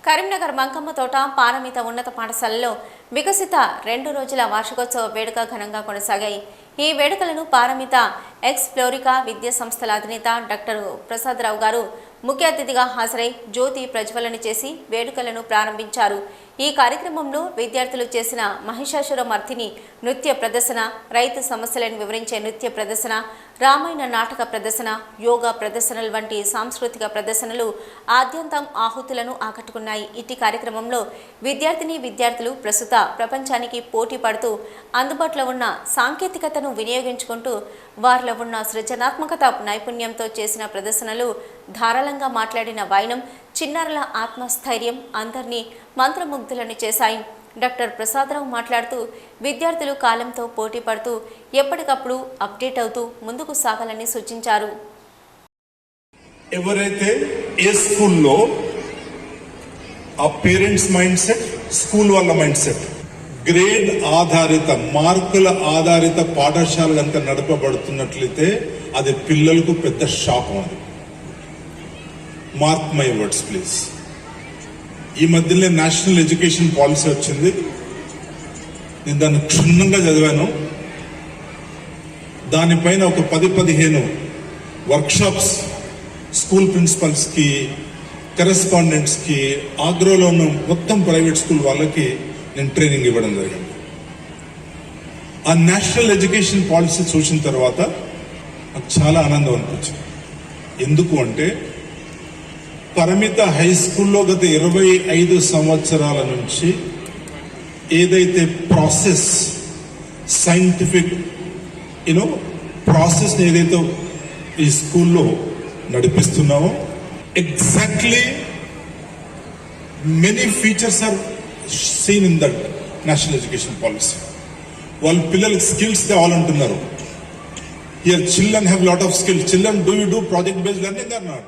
కరీంనగర్ మంకమ్మ తోట పారమిత ఉన్నత పాఠశాలలో వికసిత 2 రోజుల వార్షికోత్సవ వేడుక ఘనంగా కొనసాగాయి. ఈ వేడుకలను పారమిత ఎక్స్ ఫ్లోరికా విద్యా సంస్థల అధినేత డాక్టర్ ప్రసాదరావు గారు ముఖ్య అతిథిగా హాజరై జ్యోతి ప్రజ్వలన చేసి వేడుకలను ప్రారంభించారు. ఈ కార్యక్రమంలో విద్యార్థులు చేసిన మహిషాసుర మర్దిని నృత్య ప్రదర్శన, రైతు సమస్యలను వివరించే నృత్య ప్రదర్శన, రామాయణ నాటక ప్రదర్శన, యోగా ప్రదర్శనలు వంటి సాంస్కృతిక ప్రదర్శనలు ఆద్యంతం ఆహుతులను ఆకట్టుకున్నాయి. ఇట్టి కార్యక్రమంలో విద్యార్థులు ప్రస్తుత ప్రపంచానికి పోటీ పడుతూ అందుబాటులో ఉన్న సాంకేతికతను వినియోగించుకుంటూ వారిలో ఉన్న సృజనాత్మకత నైపుణ్యంతో చేసిన ప్రదర్శనలు, ధారాళంగా మాట్లాడిన వైనం, చిన్నారుల ఆత్మస్థైర్యం అందరినీ మంత్రముగ్ధులను చేశాయి. డాక్టర్ ప్రసాదరావు మాట్లాడుతూ విద్యార్థులు కాలంతో పోటీ పడుతూ ఎప్పటికప్పుడు అప్డేట్ అవుతూ ముందుకు సాగాలని సూచించారు. ఎవరైతే ఏ స్కూల్లో ఆ పేరెంట్స్ మైండ్ సెట్, స్కూల్ వాళ్ళ మైండ్ సెట్, గ్రేడ్ ఆధారిత, మార్కుల ఆధారిత పాఠశాలలు అంతా నడపబడుతున్నట్లయితే అది పిల్లలకు పెద్ద షాక్. అది మార్క్ మై వర్డ్స్ ప్లీజ్. ఈ మధ్యలో నేషనల్ ఎడ్యుకేషన్ పాలసీ వచ్చింది. నేను దాన్ని క్షుణ్ణంగా చదివాను. దానిపైన ఒక 10-15 వర్క్షాప్స్ స్కూల్ ప్రిన్సిపల్స్కి, కరెస్పాండెంట్స్కి, ఆగ్రోలో ఉన్న మొత్తం ప్రైవేట్ స్కూల్ వాళ్ళకి నేను ట్రైనింగ్ ఇవ్వడం జరిగింది. ఆ నేషనల్ ఎడ్యుకేషన్ పాలసీ చూసిన తర్వాత నాకు చాలా ఆనందం అనిపించింది. ఎందుకు అంటే పరిమిత హై స్కూల్లో గత 25 సంవత్సరాల నుంచి ఏదైతే ప్రాసెస్, సైంటిఫిక్ ప్రాసెస్ ఏదైతే ఈ స్కూల్లో నడిపిస్తున్నామో, exactly many features are seen in that national education policy. While పిల్లలకి స్కిల్స్ కావాలంటున్నారు. Here children have lot of skills. Children, do you do project based learning or not?